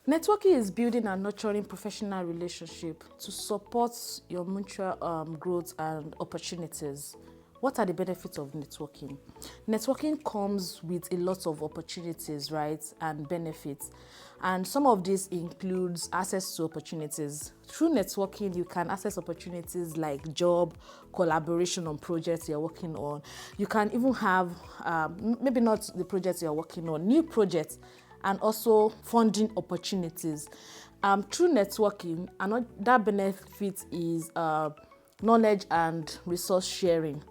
Networking is building and nurturing professional relationship to support your mutual growth and opportunities. What are the benefits of networking? Networking comes with a lot of opportunities, right, and benefits. And some of this includes access to opportunities. Through networking, you can access opportunities like job, collaboration on projects you're working on. You can even have, maybe not the projects you're working on, new projects, and also funding opportunities. Through networking, another benefit is knowledge and resource sharing.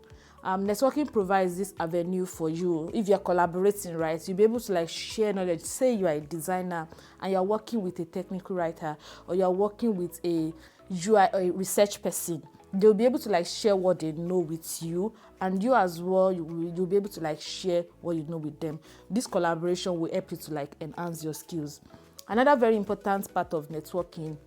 Networking provides this avenue for you. If you're collaborating, right, you'll be able to share knowledge. Say you are a designer and you're working with a technical writer, or you're working with a UI or a research person. They'll be able to share what they know with you, and you as well, you'll be able to share what you know with them. This collaboration will help you to enhance your skills. Another very important part of networking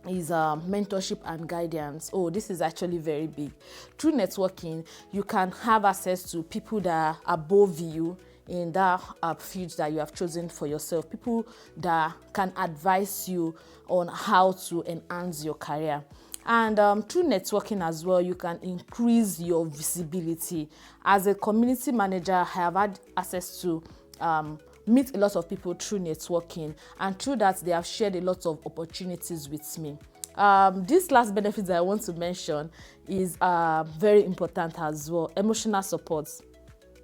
is mentorship and guidance. Oh, this is actually very big. Through networking, you can have access to people that are above you in that field that you have chosen for yourself, people that can advise you on how to enhance your career. And through networking as well, you can increase your visibility. As a community manager, I have had access to meet a lot of people through networking, and through that, they have shared a lot of opportunities with me. This last benefit that I want to mention is very important as well: emotional support.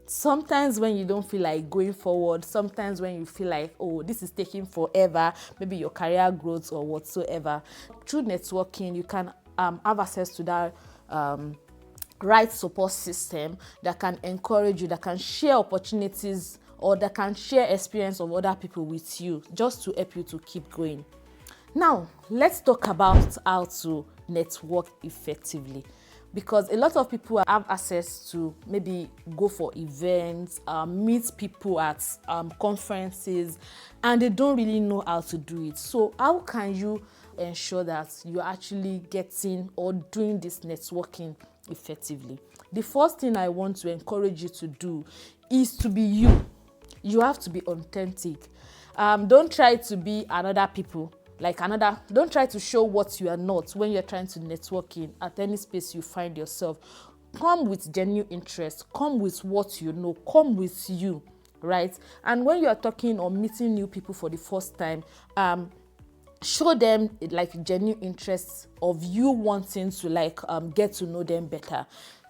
Sometimes when you don't feel like going forward, sometimes when you feel like, oh, this is taking forever, maybe your career growth or whatsoever, through networking, you can have access to that right support system that can encourage you, that can share opportunities, or that can share experience of other people with you, just to help you to keep going. Now, let's talk about how to network effectively. Because a lot of people have access to maybe go for events, meet people at conferences, and they don't really know how to do it. So how can you ensure that you're actually getting or doing this networking effectively? The first thing I want to encourage you to do is to be you. You have to be authentic. Don't try to be another people. Don't try to show what you are not when you're trying to network in at any space you find yourself. Come with genuine interest, come with what you know, come with you, right? And when you are talking or meeting new people for the first time, show them genuine interest of you wanting to get to know them better.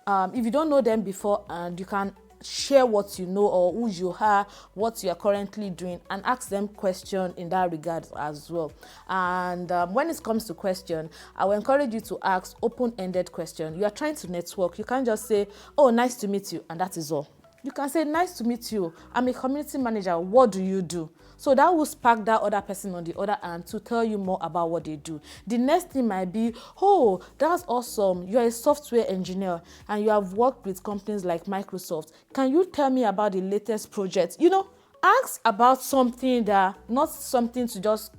If you don't know them before, and you can share what you know or who you are, what you are currently doing, and ask them questions in that regard as well. And when it comes to question, I will encourage you to ask open-ended questions. You are trying to network. You can't just say, oh, nice to meet you, and that is all. You can say, nice to meet you. I'm a community manager. What do you do? So that will spark that other person on the other hand to tell you more about what they do. The next thing might be, oh, that's awesome. You're a software engineer and you have worked with companies like Microsoft. Can you tell me about the latest project? Ask about something that, not something to just,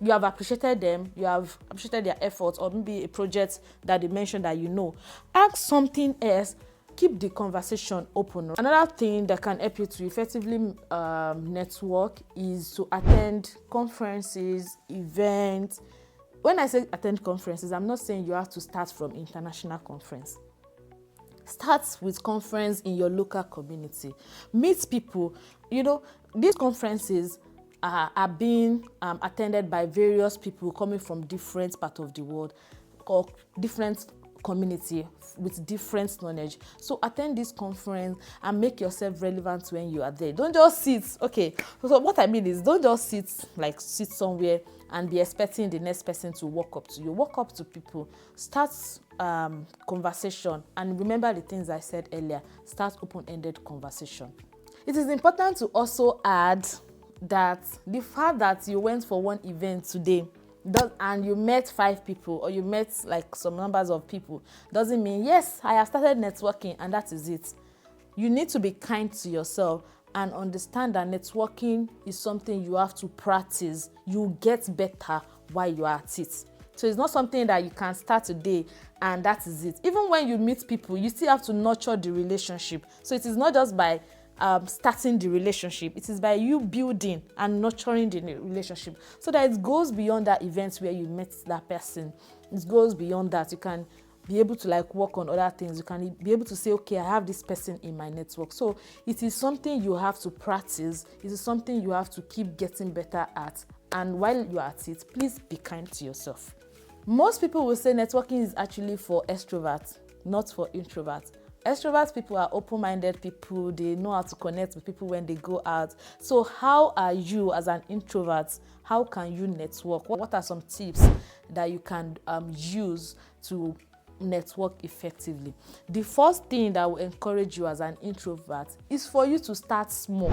you have appreciated them, you have appreciated their efforts, or maybe a project that they mentioned that you know. Ask something else. Keep the conversation open. Another thing that can help you to effectively network is to attend conferences, events. When I say attend conferences, I'm not saying you have to start from international conference. Start with conference in your local community. Meet people. These conferences are being attended by various people coming from different parts of the world or different community with different knowledge. So attend this conference and make yourself relevant when you are there. Don't just sit. Okay, so what I mean is, don't just sit somewhere and be expecting the next person to walk up to you. Walk up to people, start conversation, and remember the things I said earlier. Start open-ended conversation. It is important to also add that the fact that you went for one event today and you met 5 people, or you met some numbers of people, doesn't mean, yes, I have started networking and that is it. You need to be kind to yourself and understand that networking is something you have to practice. You get better while you are at it. So it's not something that you can start today and that is it. Even when you meet people, you still have to nurture the relationship. So it is not just by starting the relationship. It is by you building and nurturing the relationship, so that it goes beyond that event where you met that person. It goes beyond that. You can be able to like work on other things. You can be able to say, okay, I have this person in my network. So it is something you have to practice. It is something you have to keep getting better at. And while you're at it, please be kind to yourself. Most people will say networking is actually for extroverts, not for introverts. Extrovert people are open-minded people. They know how to connect with people when they go out. So how are you as an introvert? How can you network? What are some tips that you can use to network effectively? The first thing that will encourage you as an introvert is for you to start small.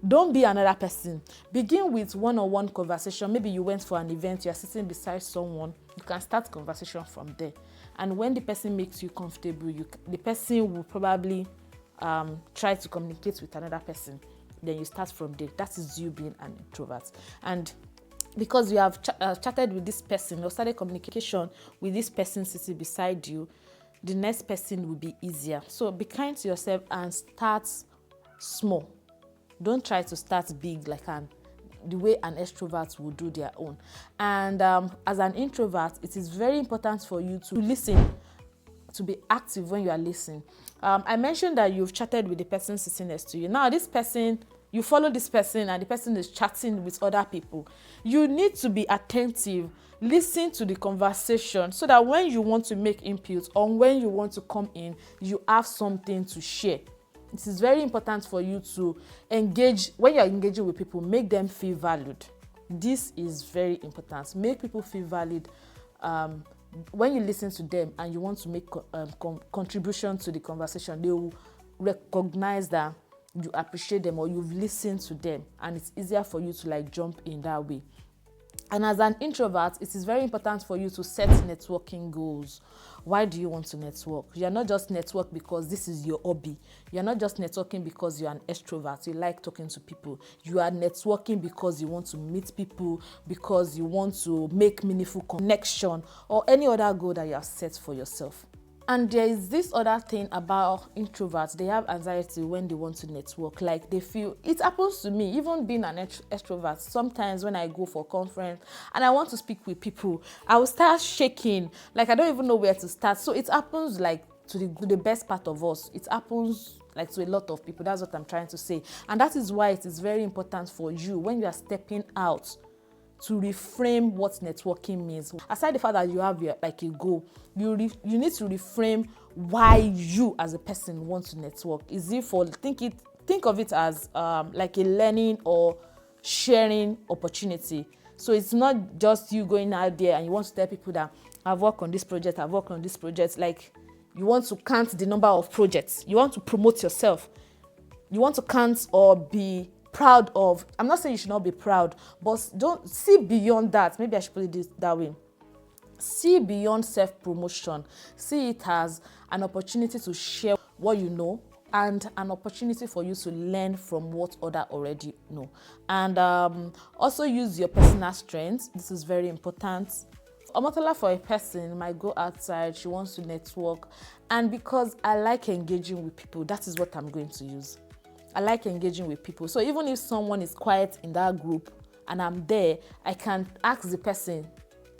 Don't be another person. Begin with one-on-one conversation. Maybe you went for an event, you're sitting beside someone. You can start conversation from there. And when the person makes you comfortable, the person will probably try to communicate with another person. Then you start from there. That is you being an introvert. And because you have chatted with this person or started communication with this person sitting beside you, the next person will be easier. So be kind to yourself and start small. Don't try to start big like the way an extrovert would do their own. And as an introvert, it is very important for you to listen, to be active when you are listening. I mentioned that you've chatted with the person sitting next to you. Now, this person, you follow this person and the person is chatting with other people. You need to be attentive, listen to the conversation so that when you want to make input or when you want to come in, you have something to share. It is very important for you to engage. When you're engaging with people, make them feel valued. This is very important. Make people feel valued. When you listen to them and you want to make contribution to the conversation, they will recognize that you appreciate them or you've listened to them, and it's easier for you to like jump in that way. And as an introvert, it is very important for you to set networking goals. Why do you want to network? You're not just network because this is your hobby. You're not just networking because you're an extrovert. You like talking to people. You are networking because you want to meet people, because you want to make meaningful connection, or any other goal that you have set for yourself. And there is this other thing about introverts. They have anxiety when they want to network. Like they feel, it happens to me, even being an extrovert. Sometimes when I go for a conference and I want to speak with people, I will start shaking. Like I don't even know where to start. So it happens like to the best part of us. It happens like to a lot of people. That's what I'm trying to say. And that is why it is very important for you when you are stepping out to reframe what networking means. Aside the fact that you have like a goal, you need to reframe why you as a person want to network. Is it for think of it as like a learning or sharing opportunity. So it's not just you going out there and you want to tell people that I've worked on this project, like you want to count the number of projects. You want to promote yourself. You want to count or be proud of. I'm not saying you should not be proud, but don't see beyond that. Maybe I should put it that way. See beyond self-promotion. See it as an opportunity to share what you know and an opportunity for you to learn from what others already know. And also use your personal strengths. This is very important. Omotola, for a person, might go outside, she wants to network, and because I like engaging with people, that is what I'm going to use. I like engaging with people. So even if someone is quiet in that group and I'm there, I can ask the person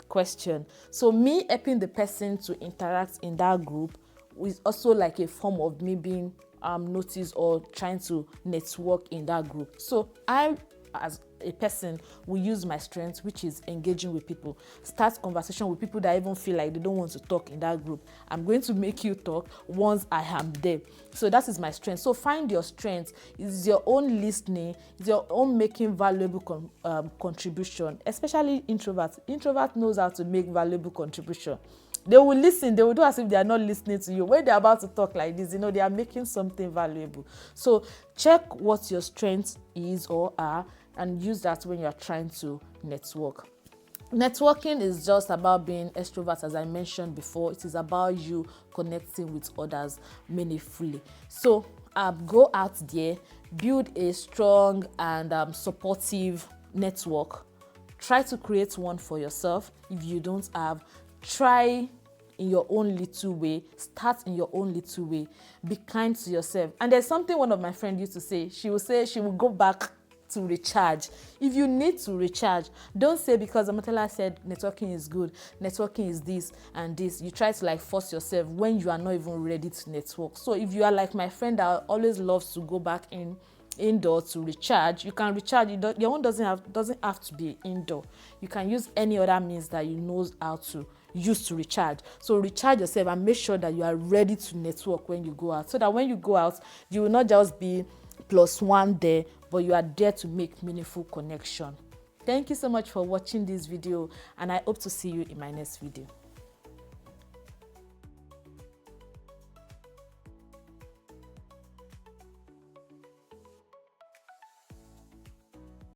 question. So me helping the person to interact in that group is also like a form of me being noticed or trying to network in that group. So I, as a person, will use my strength, which is engaging with people. Start conversation with people that even feel like they don't want to talk in that group. I'm going to make you talk once I am there. So that is my strength. So find your strength. It's your own listening. It's your own making valuable contribution. Especially introverts. Introvert knows how to make valuable contribution. They will listen. They will do as if they are not listening to you. When they're about to talk like this, they are making something valuable. So check what your strength is or are and use that when you're trying to network. Networking is just about being extrovert, as I mentioned before. It is about you connecting with others meaningfully. So go out there, build a strong and supportive network. Try to create one for yourself. If you don't have, try in your own little way. Start in your own little way. Be kind to yourself. And there's something one of my friends used to say. She would say she would go back to recharge. If you need to recharge, don't say because Amatella said networking is good, networking is this and this, you try to like force yourself when you are not even ready to network. So if you are like my friend that always loves to go back indoor to recharge, you can recharge. Your own doesn't have to be indoor. You can use any other means that you know how to use to recharge. So recharge yourself and make sure that you are ready to network when you go out, so that when you go out, you will not just be +1 there, but you are there to make meaningful connection. Thank you so much for watching this video, and I hope to see you in my next video.